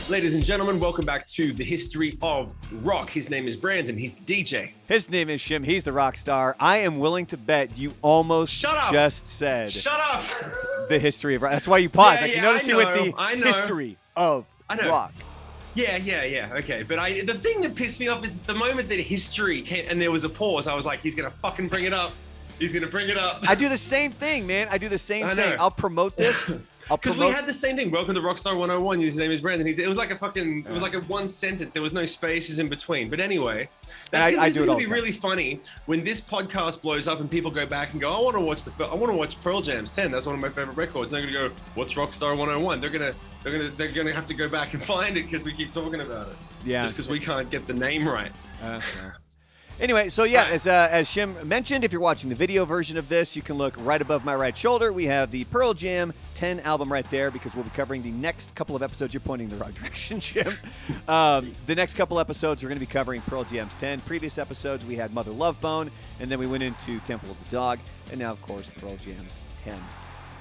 Ladies and gentlemen, welcome back to the history of rock. His name is Brandon. He's the DJ. His name is Shim. He's the rock star. I am willing to bet you almost just said Shut up! The history of rock. That's why you paused. You noticed me with the history of rock. Yeah. Okay, but the thing that pissed me off is the moment that history came and there was a pause, I was like, he's going to fucking bring it up. He's going to bring it up. I do the same thing, man. I do the same thing. I'll promote this. Because we had the same thing. Welcome to Rockstar 101. His name is Brandon. It was like it was like a one sentence. There was no spaces in between. But anyway, this is going to be really funny when this podcast blows up and people go back and go, I want to watch Pearl Jam's 10. That's one of my favorite records. And they're going to go, what's Rockstar 101? They're going to have to go back and find it because we keep talking about it. Yeah. Just because we can't get the name right. Anyway, so yeah, as Shim mentioned, if you're watching the video version of this, you can look right above my right shoulder. We have the Pearl Jam 10 album right there because we'll be covering the next couple of episodes. You're pointing in the wrong direction, Shim. The next couple episodes, we're going to be covering Pearl Jam's 10. Previous episodes, we had Mother Love Bone, and then we went into Temple of the Dog, and now, of course, Pearl Jam's 10.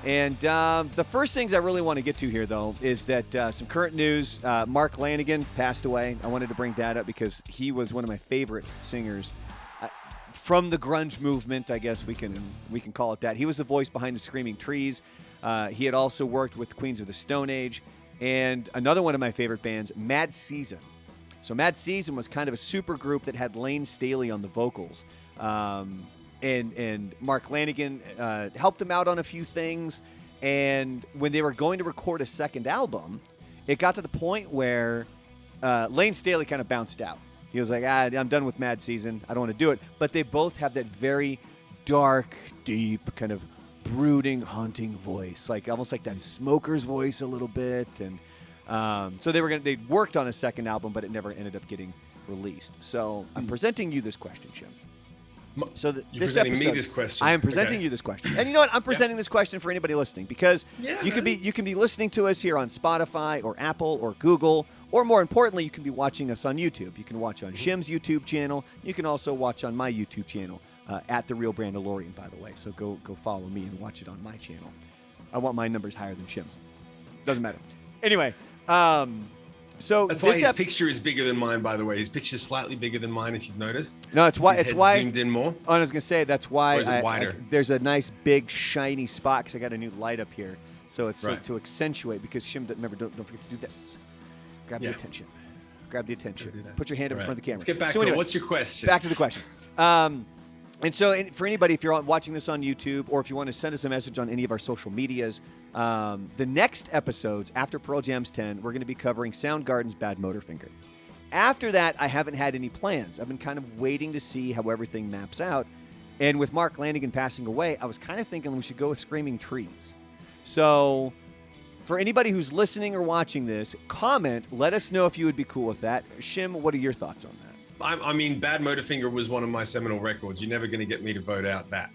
And the first things I really want to get to here, though, is that some current news. Mark Lanegan passed away. I wanted to bring that up because he was one of my favorite singers from the grunge movement, I guess we can call it that. He was the voice behind the Screaming Trees. He had also worked with Queens of the Stone Age. And another one of my favorite bands, Mad Season. So Mad Season was kind of a super group that had Lane Staley on the vocals. And Mark Lanegan helped him out on a few things. And when they were going to record a second album, it got to the point where Lane Staley kind of bounced out. He was like, I'm done with Mad Season. I don't want to do it. But they both have that very dark, deep, kind of brooding, haunting voice, like almost like that Smoker's voice a little bit. And so they worked on a second album, but it never ended up getting released. So I'm presenting you this question, Jim. So this episode, me this question. I am presenting you this question, and you know what? I'm presenting this question for anybody listening because you can be listening to us here on Spotify or Apple or Google, or more importantly, you can be watching us on YouTube. You can watch on Shim's YouTube channel. You can also watch on my YouTube channel at The Real Brandalorian, by the way. So go follow me and watch it on my channel. I want my numbers higher than Shim's. Doesn't matter. Anyway. So that's why his picture is bigger than mine, by the way. His picture is slightly bigger than mine, if you've noticed. No, it's why zoomed in more. Oh, I was gonna say that's why. Or is it wider? There's a nice big shiny spot because I got a new light up here, so it's to accentuate. Because Shim, remember, don't forget to do this. Grab the attention. Grab the attention. Put your hand up in front of the camera. Let's get back to it. What's your question? Back to the question. And so for anybody, if you're watching this on YouTube or if you want to send us a message on any of our social medias, the next episodes after Pearl Jam's 10, we're going to be covering Soundgarden's Bad Motorfinger. After that, I haven't had any plans. I've been kind of waiting to see how everything maps out. And with Mark Lanegan passing away, I was kind of thinking we should go with Screaming Trees. So for anybody who's listening or watching this, comment. Let us know if you would be cool with that. Shim, what are your thoughts on that? I mean, Bad Motorfinger was one of my seminal records. You're never going to get me to vote out that.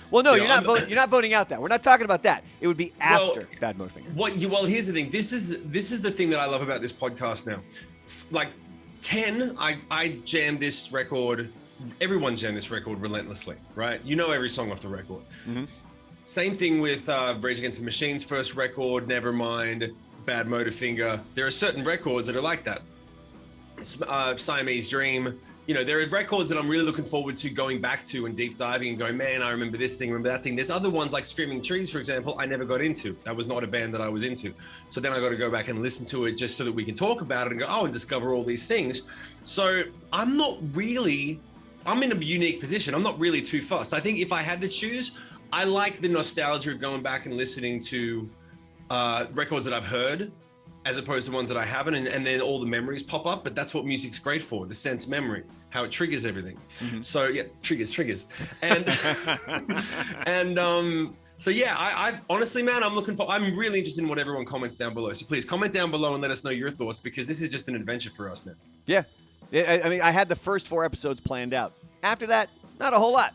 Well, no, you're not voting out that. We're not talking about that. It would be after Bad Motorfinger. Well, here's the thing. This is the thing that I love about this podcast now. Like 10, I jammed this record. Everyone jammed this record relentlessly, right? You know every song off the record. Mm-hmm. Same thing with Rage Against the Machine's first record, Nevermind, Bad Motorfinger. There are certain records that are like that. Siamese Dream. You know, there are records that I'm really looking forward to going back to and deep diving and going, man, I remember this thing, remember that thing. There's other ones like Screaming Trees, for example, I never got into. That was not a band that I was into. So then I got to go back and listen to it just so that we can talk about it and go, and discover all these things. So I'm in a unique position. I'm not really too fussed. I think if I had to choose, I like the nostalgia of going back and listening to records that I've heard as opposed to ones that I haven't, and then all the memories pop up. But that's what music's great for, the sense memory, how it triggers everything. Mm-hmm. So yeah, triggers. And so yeah, I honestly, man, I'm really interested in what everyone comments down below. So please comment down below and let us know your thoughts, because this is just an adventure for us now. Yeah. I mean, I had the first 4 episodes planned out. After that, not a whole lot.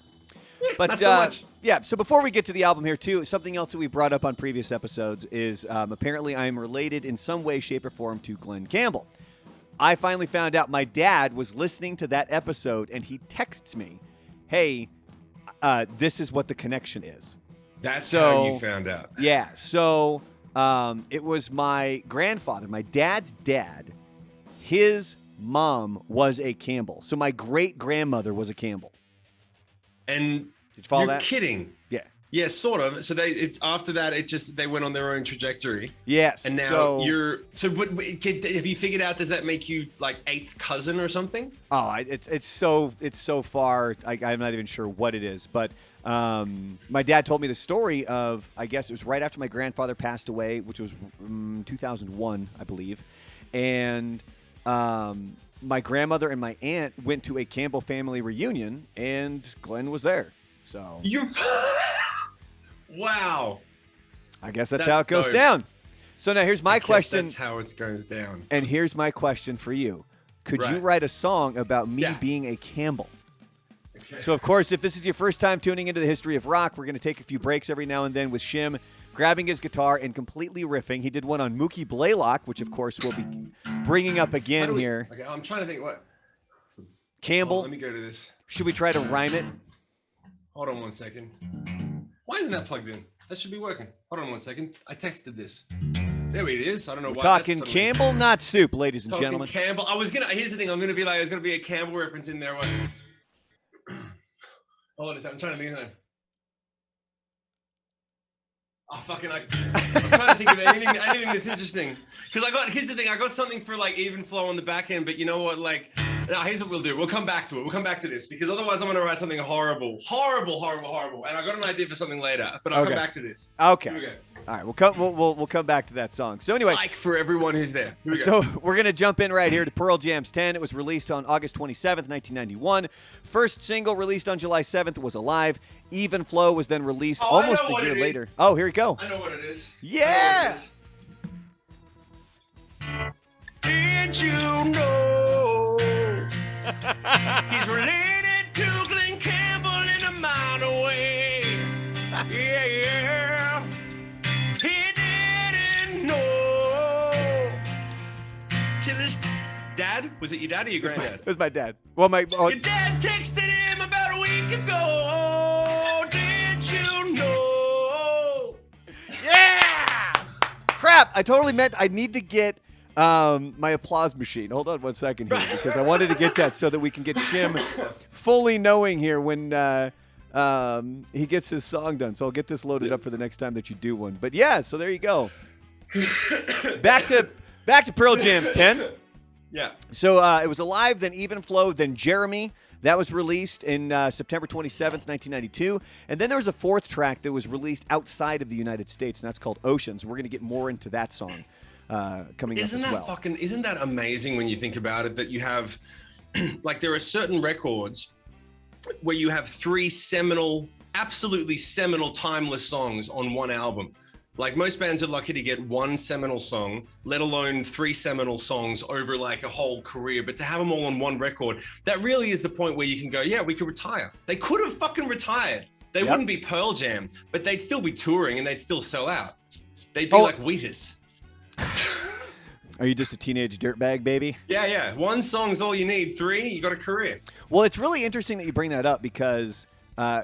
Yeah, but not so much. Yeah, so before we get to the album here, too, something else that we brought up on previous episodes is apparently I am related in some way, shape, or form to Glenn Campbell. I finally found out my dad was listening to that episode, and he texts me, hey, this is what the connection is. That's how you found out. Yeah, so It was my grandfather, my dad's dad. His mom was a Campbell. So my great-grandmother was a Campbell. And did you follow you're that? kidding. Yeah. Yeah, sort of. So after that, they went on their own trajectory. Yes. And now have you figured out, does that make you like eighth cousin or something? Oh, it's so far. I'm not even sure what it is, but my dad told me the story of, I guess it was right after my grandfather passed away, which was 2001, I believe, and my grandmother and my aunt went to a Campbell family reunion, and Glenn was there. So wow. I guess that's how it goes down. So now here's my question. That's how it goes down. And here's my question for you. Could you write a song about me being a Campbell? Okay. So, of course, if this is your first time tuning into the history of rock, we're going to take a few breaks every now and then with Shim grabbing his guitar and completely riffing. He did one on Mookie Blaylock, which, of course, we'll be bringing up again here. Okay, I'm trying to think what. Campbell. Let me go to this. Should we try to rhyme it? Hold on one second. Why isn't that plugged in? That should be working. Hold on one second. I tested this. There it is. I don't know why. We're talking Campbell, not soup, ladies and gentlemen. Campbell. Here's the thing. I'm gonna be like, there's gonna be a Campbell reference in there. Hold on a second. I'm trying to think of that. Oh, fucking! I'm trying to think of anything that's interesting. Because here's the thing. I got something for like even flow on the back end, but you know what? Like, now here's what we'll do. We'll come back to it. We'll come back to this because otherwise I'm gonna write something horrible. And I got an idea for something later, but I'll come back to this. Okay. Here we go. All right, we'll come back to that song. So anyway, psych for everyone who's there. Here we go. So we're gonna jump in right here to Pearl Jam's 10. It was released on August 27th, 1991. First single released on July 7th was Alive. Even Flow was then released almost a year later. Oh, here we go. I know what it is. Yeah. Did you know he's related to Glenn Campbell in a minor way? Yeah. He didn't know till his dad. Was it your dad or your granddad? It was my dad. Well, your dad texted him about a week ago. Did you know? Yeah. Crap! I totally meant I need to get my applause machine. Hold on one second here because I wanted to get that so that we can get Shim fully knowing here when he gets his song done. So I'll get this loaded up for the next time that you do one. But yeah, so there you go. Back to Pearl Jam's 10. Yeah. So it was Alive, then Even Flow, then Jeremy. That was released in September 27th, 1992. And then there was a fourth track that was released outside of the United States, and that's called Oceans. We're going to get more into that song coming up as well. Isn't that amazing when you think about it, that you have, like, there are certain records where you have three absolutely seminal, timeless songs on one album. Like, most bands are lucky to get one seminal song, let alone three seminal songs over like a whole career. But to have them all on one record, that really is the point where you can go, yeah, we could retire. They could have fucking retired. They wouldn't be Pearl Jam, but they'd still be touring and they'd still sell out. They'd be like Wheatus. Are you just a teenage dirtbag, baby? Yeah. One song's all you need. Three, you got a career. Well, it's really interesting that you bring that up because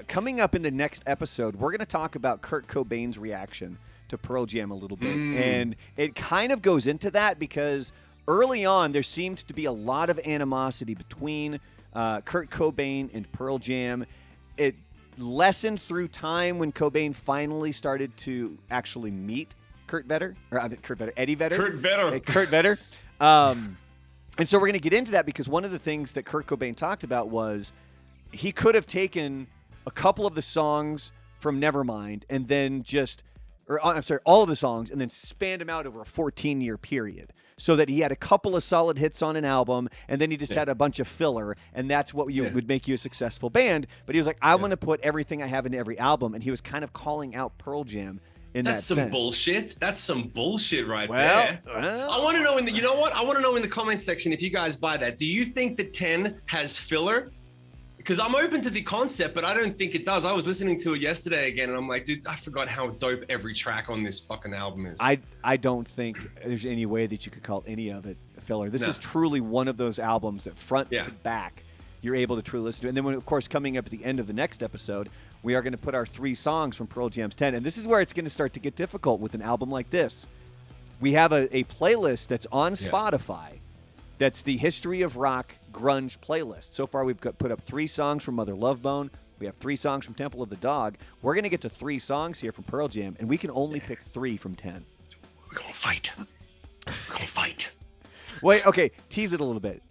coming up in the next episode, we're going to talk about Kurt Cobain's reaction to Pearl Jam a little bit. And it kind of goes into that because early on, there seemed to be a lot of animosity between Kurt Cobain and Pearl Jam. It lessened through time when Cobain finally started to actually meet Eddie Vedder. Kurt Vedder. And so we're going to get into that because one of the things that Kurt Cobain talked about was he could have taken a couple of the songs from Nevermind and then all of the songs and then spanned them out over a 14-year period so that he had a couple of solid hits on an album and then he just had a bunch of filler, and that's what would make you a successful band. But he was like, I'm going to put everything I have into every album, and he was kind of calling out Pearl Jam That's some bullshit. That's some bullshit right there. I want to know I want to know in the comments section if you guys buy that. Do you think that 10 has filler? Because I'm open to the concept, but I don't think it does. I was listening to it yesterday again, and I'm like, dude, I forgot how dope every track on this fucking album is. I don't think there's any way that you could call any of it a filler. This is truly one of those albums that front to back, you're able to truly listen to. And then, of course, coming up at the end of the next episode, we are going to put our 3 songs from Pearl Jam's 10. And this is where it's going to start to get difficult with an album like this. We have a playlist that's on Spotify that's the History of Rock Grunge playlist. So far, we've put up 3 songs from Mother Love Bone. We have 3 songs from Temple of the Dog. We're going to get to 3 songs here from Pearl Jam, and we can only pick 3 from 10. We're going to fight. We're going to fight. Wait, okay, tease it a little bit.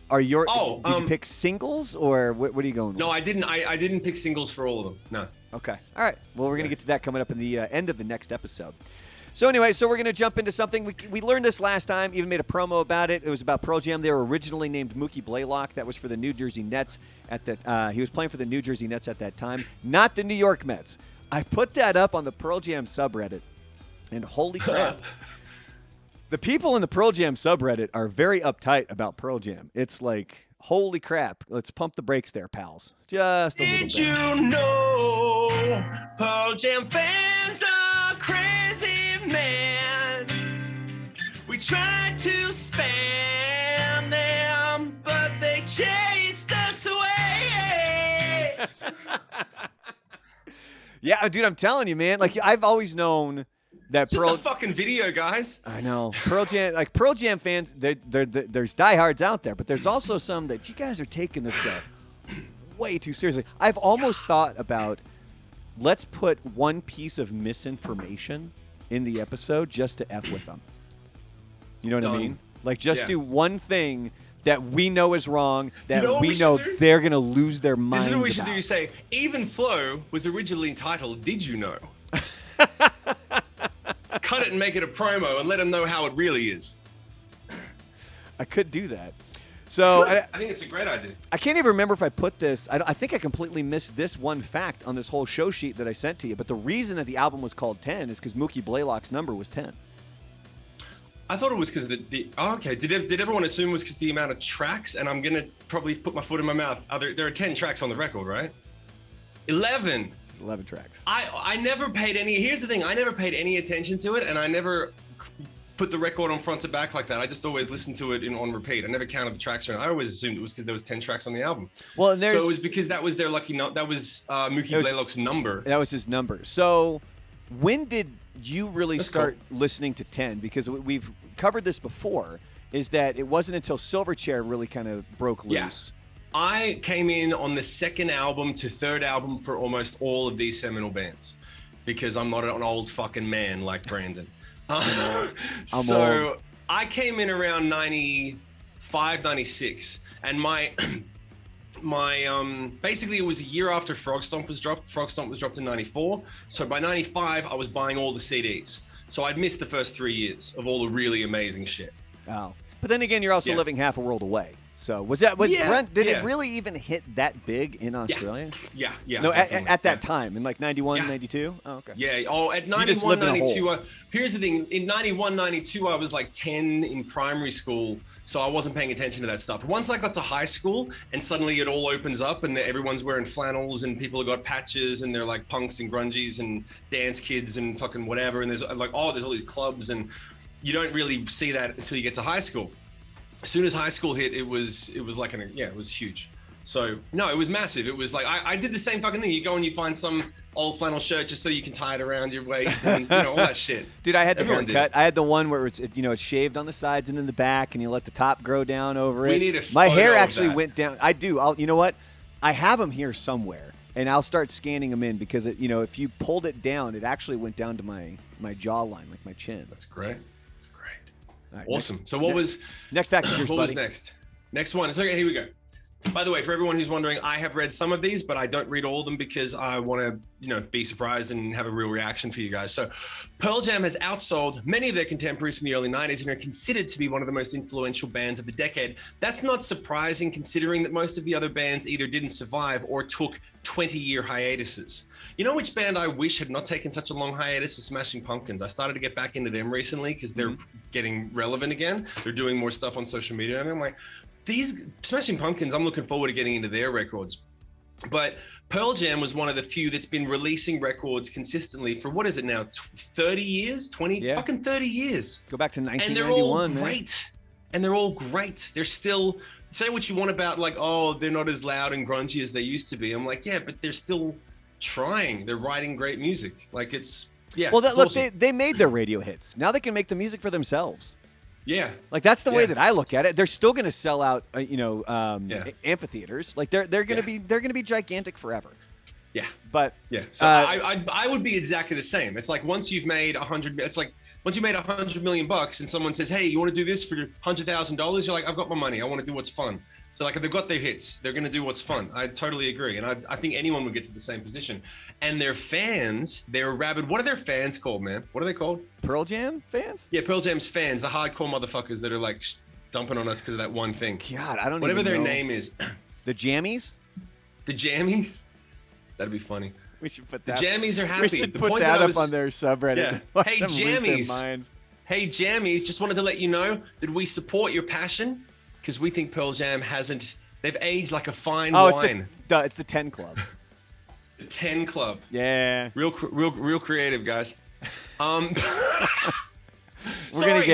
Did you pick singles, or what are you going with? No, I didn't. I didn't pick singles for all of them. No. Okay. All right. Well, we're going to get to that coming up in the end of the next episode. So anyway, we're going to jump into something. We learned this last time, even made a promo about it. It was about Pearl Jam. They were originally named Mookie Blaylock. That was for the New Jersey Nets. He was playing for the New Jersey Nets at that time, not the New York Mets. I put that up on the Pearl Jam subreddit, and holy crap. The people in the Pearl Jam subreddit are very uptight about Pearl Jam. It's like, holy crap. Let's pump the brakes there, pals. Just a little bit. Did you know Pearl Jam fans are crazy, man? We tried to spam them, but they chased us away. Yeah, dude, I'm telling you, man. Like, I've always known that Just a fucking video, guys. I know. Pearl Jam fans, there's diehards out there, but there's also some that you guys are taking this stuff way too seriously. I've almost thought about, let's put one piece of misinformation in the episode just to F with them. You know what I mean? Like, just do one thing that we know is wrong, that we know they're going to lose their minds. This is what we should do. You say, Even Flow was originally entitled Did You Know? Cut it and make it a promo and let them know how it really is. I could do that. So I think it's a great idea. I can't even remember if I put this. I think I completely missed this one fact on this whole show sheet that I sent to you. But the reason that the album was called 10 is because Mookie Blaylock's number was 10. I thought it was because okay. Did everyone assume it was because the amount of tracks? And I'm gonna probably put my foot in my mouth. There are 10 tracks on the record, right? 11. 11 tracks. I never paid any. Here's the thing. I never paid any attention to it, and I never put the record on front to back like that. I just always listened to it on repeat. I never counted the tracks. I always assumed it was because there was 10 tracks on the album. Well, and so it was because that was their lucky number. That was Mookie Blaylock's number. That was his number. So when did you really start listening to 10? Because we've covered this before, is that it wasn't until Silverchair really kind of broke loose. Yeah. I came in on the 2nd album to 3rd album for almost all of these seminal bands because I'm not an old fucking man like Brandon. So I came in around 95, 96, and my basically it was a year after Frog Stomp was dropped. Frog Stomp was dropped in 94. So by 95, I was buying all the CDs. So I'd missed the first 3 years of all the really amazing shit. Oh. But then again, you're also living half a world away. So did it really even hit that big in Australia? Yeah. No, at that time, in like 91, 92? Oh, okay. Yeah, at 91, 92, here's the thing. In 91, 92, I was like 10 in primary school, so I wasn't paying attention to that stuff. Once I got to high school, and suddenly it all opens up, and everyone's wearing flannels, and people have got patches, and they're like punks and grungies and dance kids and fucking whatever, and there's like, there's all these clubs, and you don't really see that until you get to high school. As soon as high school hit, it was like it was huge. So no, it was massive. It was like I did the same fucking thing. You go and you find some old flannel shirt just so you can tie it around your waist and all that shit. Dude, I had the haircut. I had the one where it's shaved on the sides and in the back, and you let the top grow down over it. We need a My hair actually went down. I do. You know what? I have them here somewhere, and I'll start scanning them in because if you pulled it down, it actually went down to my jawline, like my chin. That's great. Right, awesome. So what was next fact? What was next? Next one. So okay, here we go. By the way, for everyone who's wondering, I have read some of these, but I don't read all of them because I want to, be surprised and have a real reaction for you guys. So Pearl Jam has outsold many of their contemporaries from the early 90s and are considered to be one of the most influential bands of the decade. That's not surprising considering that most of the other bands either didn't survive or took 20-year hiatuses. You know which band I wish had not taken such a long hiatus? Is Smashing Pumpkins. I started to get back into them recently because they're getting relevant again. They're doing more stuff on social media. And I'm like, these Smashing Pumpkins, I'm looking forward to getting into their records. But Pearl Jam was one of the few that's been releasing records consistently for, what is it now, 30 years? 30 years. Go back to 1991, and they're all great. And they're all great. They're still, say what you want about like, they're not as loud and grungy as they used to be. I'm like, yeah, but they're still trying. They're writing great music. Like it's Well, it's look, awesome. they made their radio hits. Now they can make the music for themselves. Yeah. Like that's the way that I look at it. They're still going to sell out, amphitheaters. Like they're going to be gigantic forever. Yeah. But so I would be exactly the same. It's like once you've made $100 million and someone says, "Hey, you want to do this for $100,000?" You're like, "I've got my money. I want to do what's fun." So like if they've got their hits, they're going to do what's fun. I totally agree. And I think anyone would get to the same position. And their fans, they're rabid. What are their fans called, man? What are they called? Pearl Jam fans? Yeah, Pearl Jam's fans, the hardcore motherfuckers that are like dumping on us because of that one thing. God, I don't Whatever even their know. name is. The Jammies? The Jammies? That'd be funny. We should put The that. Jammies are happy. We should The put point that I up on their subreddit. Yeah. Let Hey, them lose their Jammies. minds. Hey, Jammies, just wanted to let you know that we support your passion because we think Pearl Jam they've aged like a fine wine. It's the 10 Club. The 10 Club. Yeah. Real creative, guys. We're gonna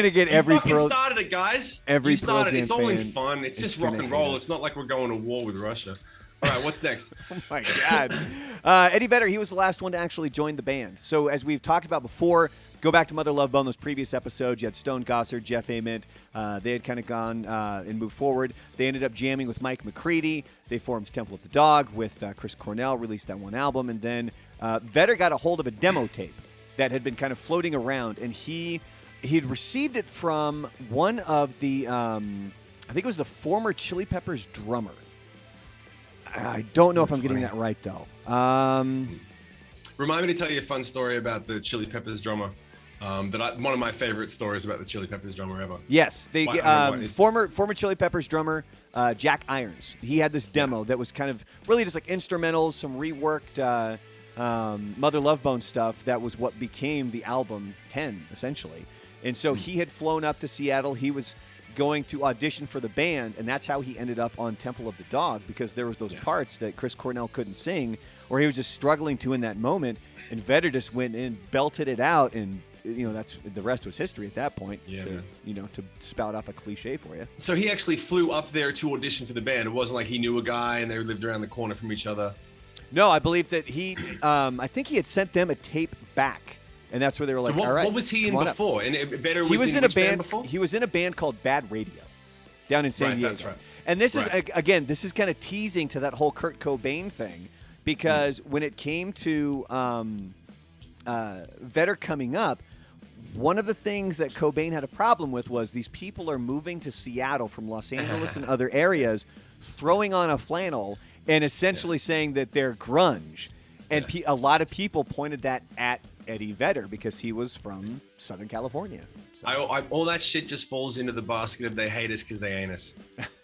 get every you fucking Pearl. started it, guys. Every you started Pearl Jam it. It's all in fan fun. It's just is rock gonna and hate roll. us. It's not like we're going to war with Russia. All right, what's next? Oh my God. Eddie Vedder, he was the last one to actually join the band. So as we've talked about before, go back to Mother Love Bone, those previous episodes. You had Stone Gossard, Jeff Ament. They had kind of gone and moved forward. They ended up jamming with Mike McCready. They formed Temple of the Dog with Chris Cornell, released that one album. And then Vedder got a hold of a demo tape that had been kind of floating around. And he had received it from one of the, I think it was the former Chili Peppers drummer. I don't know if I'm getting that right, though. Remind me to tell you a fun story about the Chili Peppers drummer. One of my favorite stories about the Chili Peppers drummer ever. Yes, former Chili Peppers drummer Jack Irons. He had this demo that was kind of really just like instrumentals, some reworked Mother Love Bone stuff. That was what became the album 10, essentially. And so he had flown up to Seattle. He was going to audition for the band, and that's how he ended up on Temple of the Dog, because there was those parts that Chris Cornell couldn't sing, or he was just struggling to in that moment, and Vedder just went in, belted it out, and that's the rest was history at that point. To spout up a cliche for you. So he actually flew up there to audition for the band. It wasn't like he knew a guy and they lived around the corner from each other. No, I believe that I think he had sent them a tape back. And that's where they were like, all right. What was he in before? And Vedder was in a band before? He was in a band called Bad Radio down in San Diego. That's right. And this is, again, this is kind of teasing to that whole Kurt Cobain thing, because when it came to Vedder coming up, one of the things that Cobain had a problem with was these people are moving to Seattle from Los Angeles and other areas, throwing on a flannel and essentially saying that they're grunge. And a lot of people pointed that at Eddie Vedder because he was from Southern California. So. All that shit just falls into the basket of they hate us because they ain't us.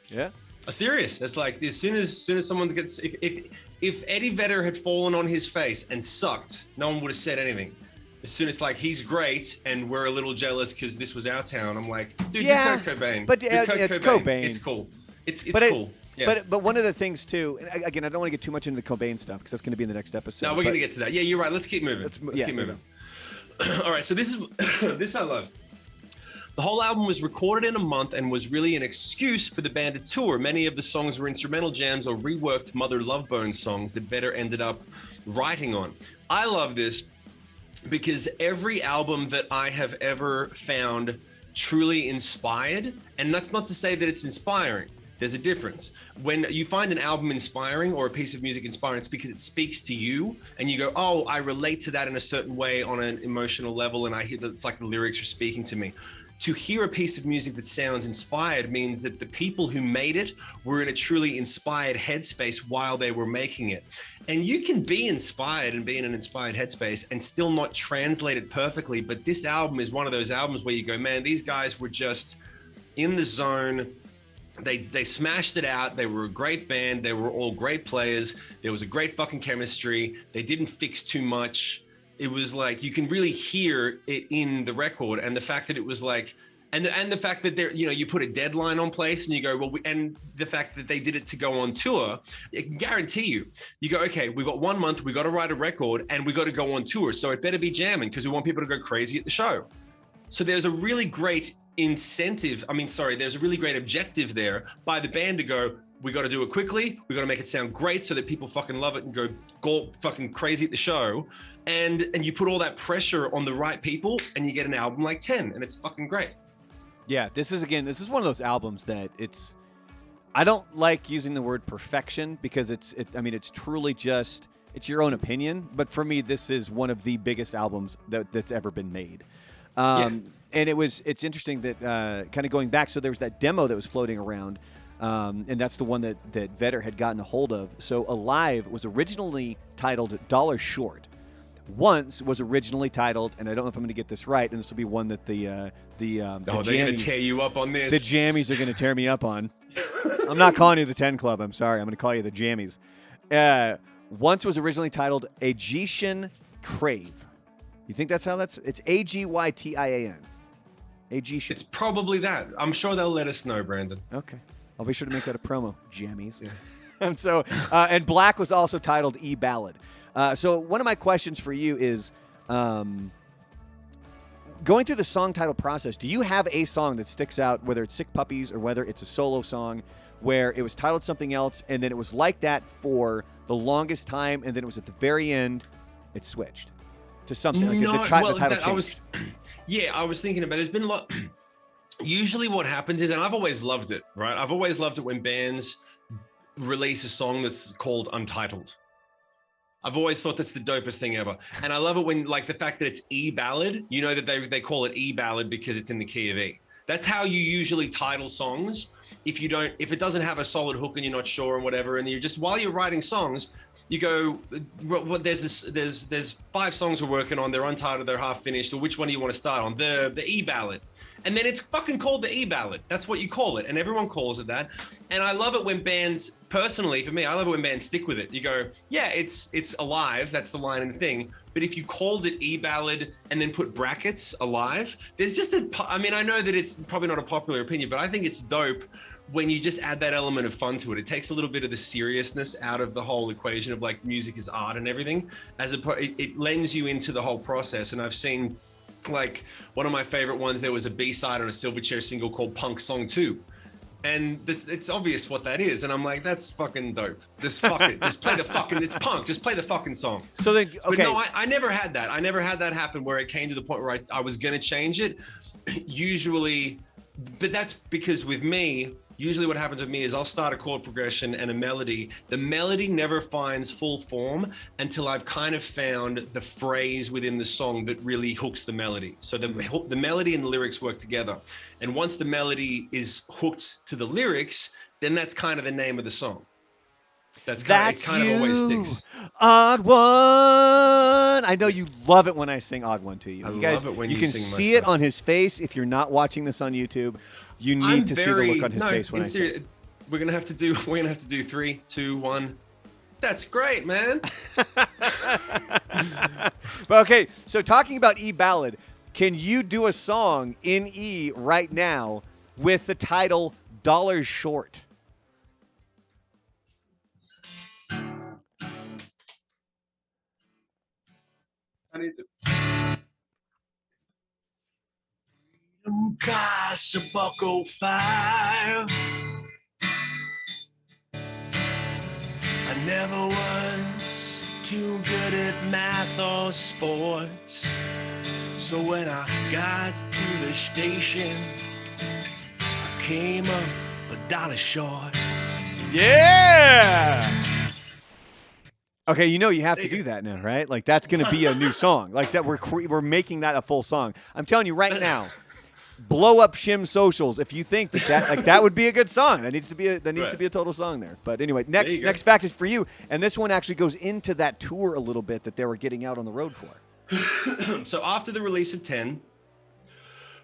Yeah. Serious. That's like as soon as someone gets if Eddie Vedder had fallen on his face and sucked, no one would have said anything. As soon as like he's great and we're a little jealous because this was our town, I'm like, dude, you're Kurt Cobain. But it's Cobain. It's cool. It's cool. Yeah. But one of the things too, and again, I don't want to get too much into the Cobain stuff because that's going to be in the next episode. No, we're going to get to that. Yeah, you're right. Let's keep moving. Let's keep moving. All right. So this I love. The whole album was recorded in a month and was really an excuse for the band to tour. Many of the songs were instrumental jams or reworked Mother Love Bone songs that Vedder ended up writing on. I love this because every album that I have ever found truly inspired, and that's not to say that it's inspiring. There's a difference. When you find an album inspiring or a piece of music inspiring, it's because it speaks to you and you go, oh, I relate to that in a certain way on an emotional level, and I hear that it's like the lyrics are speaking to me. To hear a piece of music that sounds inspired means that the people who made it were in a truly inspired headspace while they were making it. And you can be inspired and be in an inspired headspace and still not translate it perfectly. But this album is one of those albums where you go, man, these guys were just in the zone. They smashed it out. They were a great band. They were all great players. There was a great fucking chemistry. They didn't fix too much. It was like, you can really hear it in the record. And the fact that it was like, and the fact that there, you put a deadline on place and you go, well, and the fact that they did it to go on tour, I can guarantee you go, okay, we've got 1 month, we got to write a record and we got to go on tour. So it better be jamming because we want people to go crazy at the show. So there's a really great there's a really great objective there by the band to go, we got to do it quickly. We got to make it sound great so that people fucking love it and go fucking crazy at the show. And you put all that pressure on the right people and you get an album like 10 and it's fucking great. Yeah, this is one of those albums that I don't like using the word perfection because it's truly just, it's your own opinion. But for me, this is one of the biggest albums that's ever been made. And it's interesting that kind of going back. So there was that demo that was floating around. And that's the one that Vedder had gotten a hold of. So Alive was originally titled $1 Short. Once was originally titled, and I don't know if I'm going to get this right, and this will be one that they're going to tear you up on this. The jammies are going to tear me up on. I'm not calling you the 10 Club. I'm sorry. I'm going to call you the jammies. Once was originally titled Aegyptian Crave. You think that's how it's Agytian. Aegyptian. It's probably that. I'm sure they'll let us know, Brandon. Okay. I'll be sure to make that a promo, jammies. Yeah. And so, and Black was also titled E-Ballad. So one of my questions for you is, going through the song title process, do you have a song that sticks out, whether it's Sick Puppies or whether it's a solo song, where it was titled something else, and then it was like that for the longest time, and then it was at the very end, it switched to something? Like the title changed. I was thinking about it. There's been a lot. Usually what happens is, and I've always loved it, right? I've always loved it when bands release a song that's called Untitled. I've always thought that's the dopest thing ever. And I love it when, like, the fact that it's E-Ballad, you know, that they call it E-Ballad because it's in the key of E. That's how you usually title songs. If it doesn't have a solid hook and you're not sure and whatever, and you just, while you're writing songs, you go, well, there's 5 songs we're working on, they're untitled, they're half finished, or which one do you want to start on? The E-Ballad. And then it's fucking called the E-Ballad. That's what you call it. And everyone calls it that. And I love it when bands, personally, for me, I love it when bands stick with it. You go, yeah, it's Alive. That's the line and the thing. But if you called it E-Ballad and then put brackets Alive, there's just I know that it's probably not a popular opinion, but I think it's dope when you just add that element of fun to it. It takes a little bit of the seriousness out of the whole equation of, like, music is art and everything. It lends you into the whole process. And I've seen, like, one of my favorite ones, there was a B-side on a Silverchair single called Punk Song 2. And it's obvious what that is. And I'm like, that's fucking dope. Just fuck it. Just play the fucking, it's punk. Just play the fucking song. So then, okay. But no, I never had that. I never had that happen where it came to the point where I was going to change it. Usually, but that's because with me, usually what happens with me is I'll start a chord progression and a melody. The melody never finds full form until I've kind of found the phrase within the song that really hooks the melody. So the melody and the lyrics work together. And once the melody is hooked to the lyrics, then that's kind of the name of the song. It kind of always sticks. Odd One. I know you love it when I sing Odd One to you. You guys, love it when you you can sing my see it stuff. on his face. If you're not watching this on YouTube, you need to see the look on his face when I sing. We're gonna have to do 3, 2, 1. That's great, man. But okay, so talking about E-Ballad, can you do a song in E right now with the title $1 Short? I need to. Costs $1.05. I never was too good at math or sports, so when I got to the station, I came up $1 short. Yeah! Okay, you know you have to do that now, right? Like, that's going to be a new song. Like, that we're making that a full song. I'm telling you right now, blow up Shim socials if you think that would be a good song. That needs to be a total song there. But anyway, next fact is for you, and this one actually goes into that tour a little bit that they were getting out on the road for. So after the release of 10,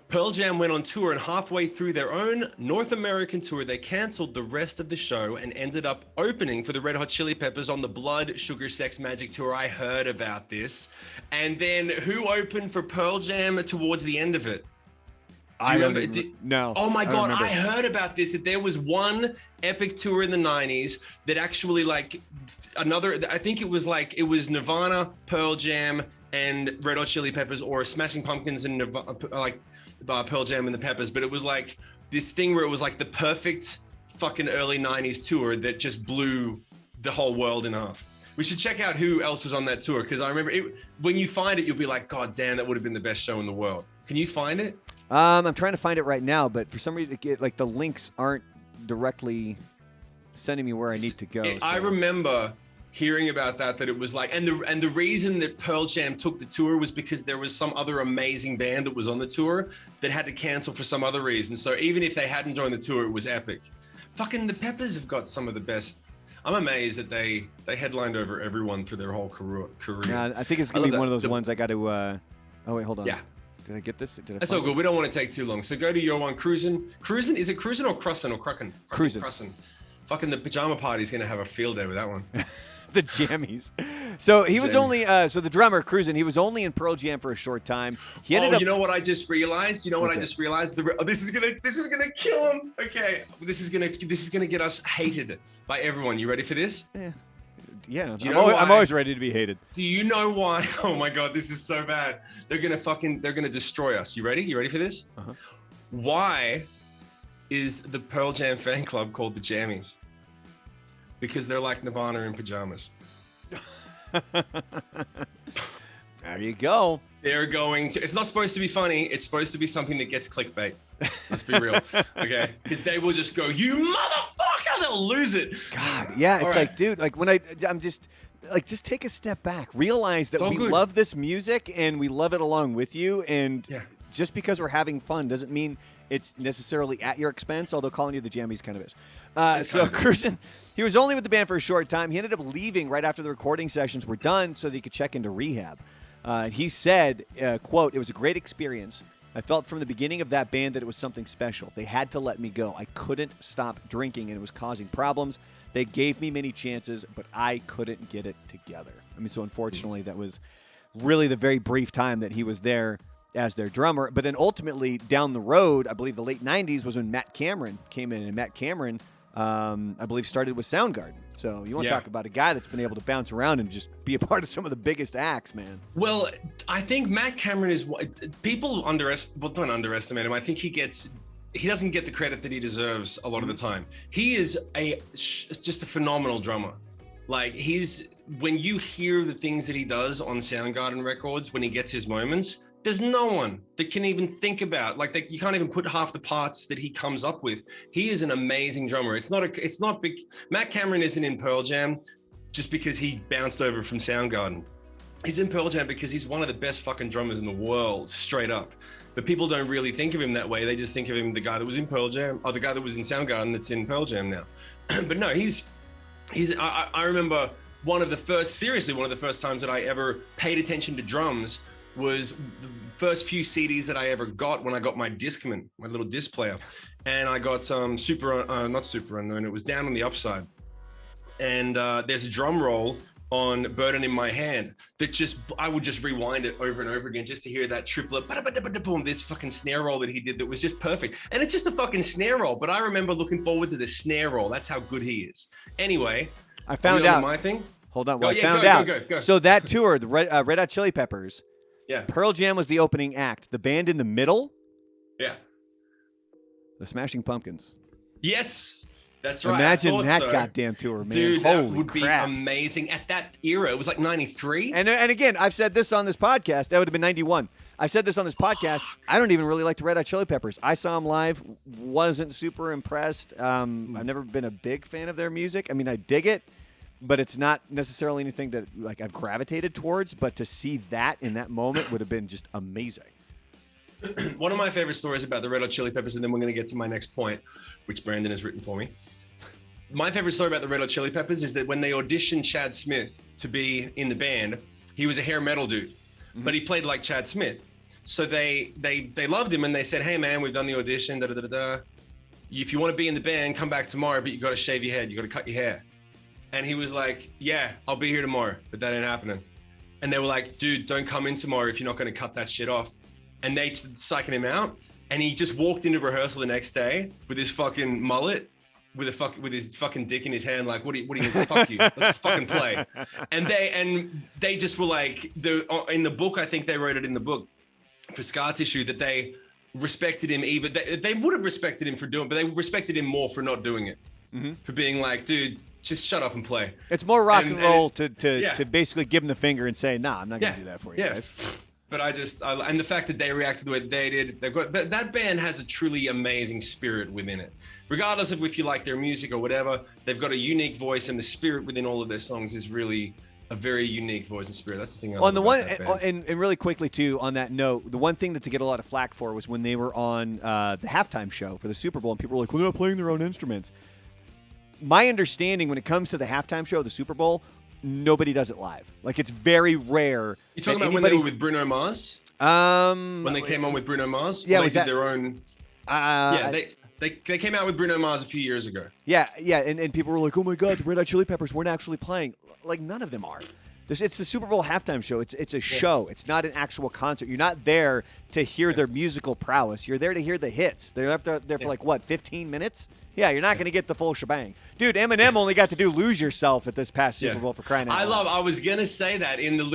Pearl Jam went on tour, and halfway through their own North American tour, they canceled the rest of the show and ended up opening for the Red Hot Chili Peppers on the Blood, Sugar, Sex, Magic tour. I heard about this. And then who opened for Pearl Jam towards the end of it? No. Oh my God, I heard about this, that there was one epic tour in the 90s that actually, like, I think it was Nirvana, Pearl Jam, and Red Hot Chili Peppers, or Smashing Pumpkins and Nirvana, Pearl Jam and the Peppers. But it was like this thing where it was like the perfect fucking early 90s tour that just blew the whole world in half. We should check out who else was on that tour, because I remember when you find it, you'll be like, God damn, that would have been the best show in the world. Can you find it? I'm trying to find it right now, but for some reason, like the links aren't directly sending me where I need to go. I remember hearing about that it was like, and the reason that Pearl Jam took the tour was because there was some other amazing band that was on the tour that had to cancel for some other reason. So even if they hadn't joined the tour, it was epic. Fucking the Peppers have got some of the best. I'm amazed that they headlined over everyone for their whole career. Yeah, I think it's gonna be one of those ones I got to. Oh wait, hold on. Yeah. Did I get this? That's all good. We don't want to take too long. So go to your one, Cruisin'. Cruisin', is it Cruisin' or Crussin' or Cruckin'? Cruisin'. Fucking the pajama party's gonna have a field day with that one. The jammies. So he was only so the drummer Cruisin', he was only in Pearl Jam for a short time. He ended up. You know what I just realized? This is gonna kill him. Okay, this is gonna get us hated by everyone. You ready for this? Yeah. I'm always ready to be hated. Do you know why? Oh my God, this is so bad. They're gonna destroy us. You ready? You ready for this? Uh-huh. Why is the Pearl Jam fan club called the Jammies? Because they're like Nirvana in pajamas. There you go. They're going to. It's not supposed to be funny. It's supposed to be something that gets clickbait. Let's be real, okay? Because they will just go, "You motherfucker!" They'll lose it. God, yeah. It's like, dude, like when I'm just take a step back, realize that we love this music and we love it along with you, and just because we're having fun doesn't mean it's necessarily at your expense, although calling you the Jammies kind of is. So Cruisin', he was only with the band for a short time. He ended up leaving right after the recording sessions were done so that he could check into rehab. He said, quote, "It was a great experience. I felt from the beginning of that band that it was something special. They had to let me go. I couldn't stop drinking, and it was causing problems. They gave me many chances, but I couldn't get it together." I mean, so unfortunately, that was really the very brief time that he was there as their drummer. But then ultimately down the road, I believe the late 90s was when Matt Cameron came in, and Matt Cameron, I believe, started with Soundgarden. So you want to talk about a guy that's been able to bounce around and just be a part of some of the biggest acts, man. Well, I think Matt Cameron is people don't underestimate him. I think he doesn't get the credit that he deserves a lot of the time. He is just a phenomenal drummer. Like when you hear the things that he does on Soundgarden records, when he gets his moments, there's no one that can even think about, you can't even put half the parts that he comes up with. He is an amazing drummer. It's not big. Matt Cameron isn't in Pearl Jam just because he bounced over from Soundgarden. He's in Pearl Jam because he's one of the best fucking drummers in the world, straight up. But people don't really think of him that way. They just think of him the guy that was in Pearl Jam, or the guy that was in Soundgarden that's in Pearl Jam now. But no, I remember one of the first times that I ever paid attention to drums was the first few CDs that I ever got when I got my Discman, my little disc player. And I got not Super Unknown, it was Down on the Upside. And there's a drum roll on Burden in My Hand that I would just rewind it over and over again just to hear that triplet, boom, this fucking snare roll that he did that was just perfect. And it's just a fucking snare roll, but I remember looking forward to the snare roll. That's how good he is. Anyway, I found out my thing. Hold on, I found out. Go. So that tour, the Red Hot Chili Peppers, Pearl Jam was the opening act. The band in the middle, the Smashing Pumpkins. Yes, that's right. Imagine that goddamn tour, man. Dude, Holy that would crap. be amazing. At that era, it was like 93. And again, I've said this on this podcast. That would have been 91. I said this on this podcast. I don't even really like the Red Hot Chili Peppers. I saw them live, wasn't super impressed. I've never been a big fan of their music. I mean, I dig it, but it's not necessarily anything that I've gravitated towards. But to see that in that moment would have been just amazing. One of my favorite stories about the Red Hot Chili Peppers, and then we're going to get to my next point, which Brandon has written for me. My favorite story about the Red Hot Chili Peppers is that when they auditioned Chad Smith to be in the band, he was a hair metal dude, but he played like Chad Smith. So they loved him, and they said, "Hey man, we've done the audition. If you want to be in the band, come back tomorrow, but you got to shave your head. You got to cut your hair." And he was like, "Yeah, I'll be here tomorrow," but that ain't happening. And they were like, "Dude, don't come in tomorrow if you're not going to cut that shit off." And they psyching him out, and he just walked into rehearsal the next day with his fucking mullet, with his fucking dick in his hand, like, what do you fuck you? Let's fucking play. And they just were like, in the book, I think they wrote it in the book for Scar Tissue, that they respected him. Even they would have respected him for doing it, but they respected him more for not doing it. for being like, dude, just shut up and play. It's more rock and roll to basically give him the finger and say, nah, I'm not going to do that for you guys. But and the fact that they reacted the way they did, but that band has a truly amazing spirit within it. Regardless of if you like their music or whatever, they've got a unique voice, and the spirit within all of their songs is really a very unique voice and spirit. That's the thing. And really quickly too, on that note, the one thing that to get a lot of flack for was when they were on the halftime show for the Super Bowl, and people were like, well, they're not playing their own instruments. My understanding when it comes to the halftime show, the Super Bowl, nobody does it live. Like, it's very rare. You talking about when they were with Bruno Mars? When they came on with Bruno Mars? Yeah, they did their own. They came out with Bruno Mars a few years ago. Yeah, and people were like, oh my God, the Red Hot Chili Peppers weren't actually playing. Like, none of them are. It's the Super Bowl halftime show. It's a show. It's not an actual concert. You're not there to hear their musical prowess. You're there to hear the hits. They're up there for like, what, 15 minutes? Yeah, you're not going to get the full shebang. Dude, Eminem only got to do Lose Yourself at this past Super Bowl, for crying out loud. I was going to say that in the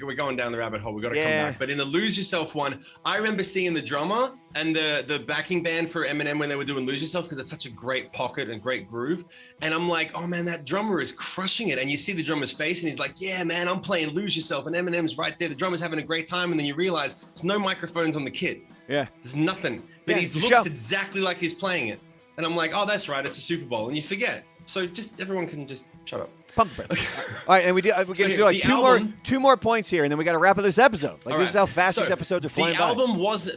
we're going down the rabbit hole. We got to come back. But in the Lose Yourself one, I remember seeing the drummer and the backing band for Eminem when they were doing Lose Yourself, because it's such a great pocket and great groove. And I'm like, oh man, that drummer is crushing it. And you see the drummer's face and he's like, yeah, man, I'm playing Lose Yourself. And Eminem's right there. The drummer's having a great time. And then you realize there's no microphones on the kit. Yeah. There's nothing. But he looks exactly like he's playing it. And I'm like, oh, that's right. It's a Super Bowl. And you forget. So just everyone can just shut up. Pump the brakes. All right, and we're going to do like two more points here, and then we got to wrap up this episode. Like, this is how fast these episodes are flying by.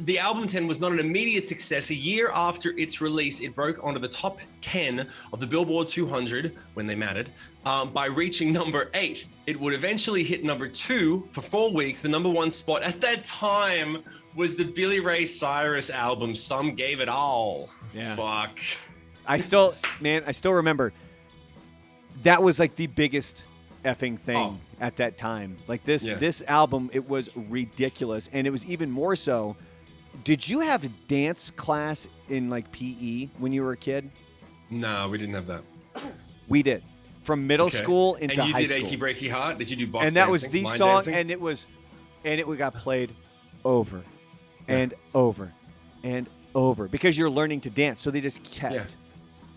The album 10 was not an immediate success. A year after its release, it broke onto the top 10 of the Billboard 200 when they mattered. By reaching number 8, it would eventually hit number 2 for 4 weeks. The number 1 spot at that time was the Billy Ray Cyrus album, Some Gave It All. Yeah. Fuck. I still remember that was like the biggest effing thing at that time. Like this album, it was ridiculous. And it was even more so. Did you have a dance class in like PE when you were a kid? No, we didn't have that. We did. From middle school into high school. And you did Achy Breaky Heart? Did you do box dancing? And that was the song, and it got played over and over and over because you're learning to dance. So they just kept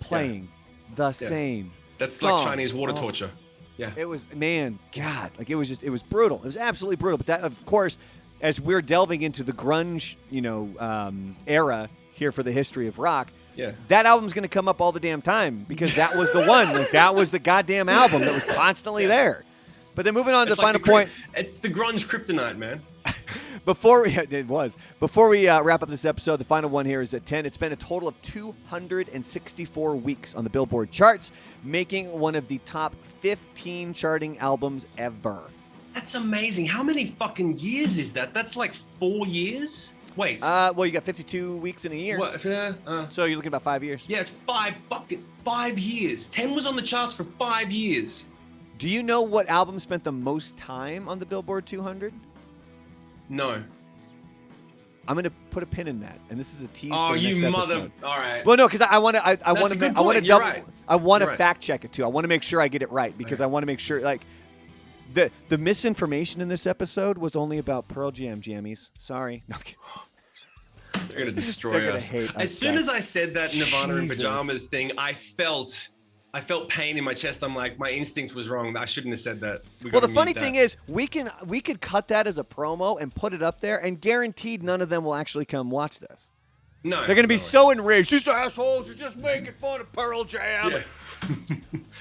playing the same That's song. Like Chinese water torture. Yeah. It was, God, like it was brutal. It was absolutely brutal. But that, of course, as we're delving into the grunge, era here for the history of rock, that album's going to come up all the damn time because that was the one. Like, that was the goddamn album that was constantly there. But then moving on to the final point. It's the grunge kryptonite, man. Before we wrap up this episode, the final one here is at 10. It's been a total of 264 weeks on the Billboard charts, making one of the top 15 charting albums ever. That's amazing. How many fucking years is that? That's like 4 years? Wait. Well, you got 52 weeks in a year. What? So you're looking at about 5 years. Yeah, it's 5 years. 10 was on the charts for 5 years. Do you know what album spent the most time on the Billboard 200? No. I'm going to put a pin in that, and this is a tease. Oh, for the next you mother! episode. All right. Well, no, because I want to fact check it too. I want to make sure I get it right because I want to make sure like the misinformation in this episode was only about Pearl Jam jammies. Sorry. No, they're gonna destroy us. Hate as soon as I said that Nirvana in pajamas thing, I felt pain in my chest. I'm like, my instinct was wrong. I shouldn't have said that. Well, the funny thing is, we could cut that as a promo and put it up there, and guaranteed none of them will actually come watch this. No, they're going to be so enraged. These assholes are just making fun of Pearl Jam. Yeah.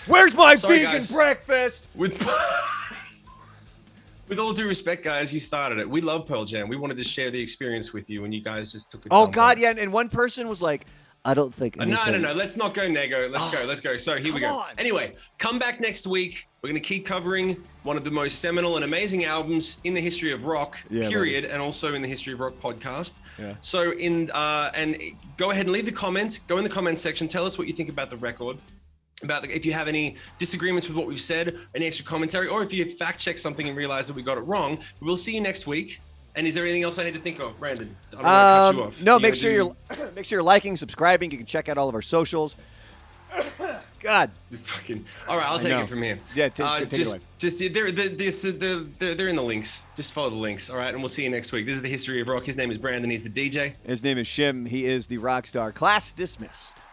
Where's my vegan breakfast? With all due respect, guys, you started it. We love Pearl Jam. We wanted to share the experience with you, and you guys just took it. Oh God, yeah, and one person was like, I don't think anything. No. Let's not go nego. Let's go. So here we go. Anyway, come back next week. We're going to keep covering one of the most seminal and amazing albums in the history of rock, period, and also in the history of rock podcast. Yeah. So and go ahead and leave the comments. Go in the comments section. Tell us what you think about the record. If you have any disagreements with what we've said, any extra commentary, or if you fact check something and realize that we got it wrong. We'll see you next week. And is there anything else I need to think of, Brandon? I'm gonna cut you off. No, make sure you're liking, subscribing. You can check out all of our socials. God. All right, I'll take it from here. Yeah, take it away. They're in the links. Just follow the links, all right? And we'll see you next week. This is the History of Rock. His name is Brandon. He's the DJ. His name is Shim. He is the rock star. Class dismissed.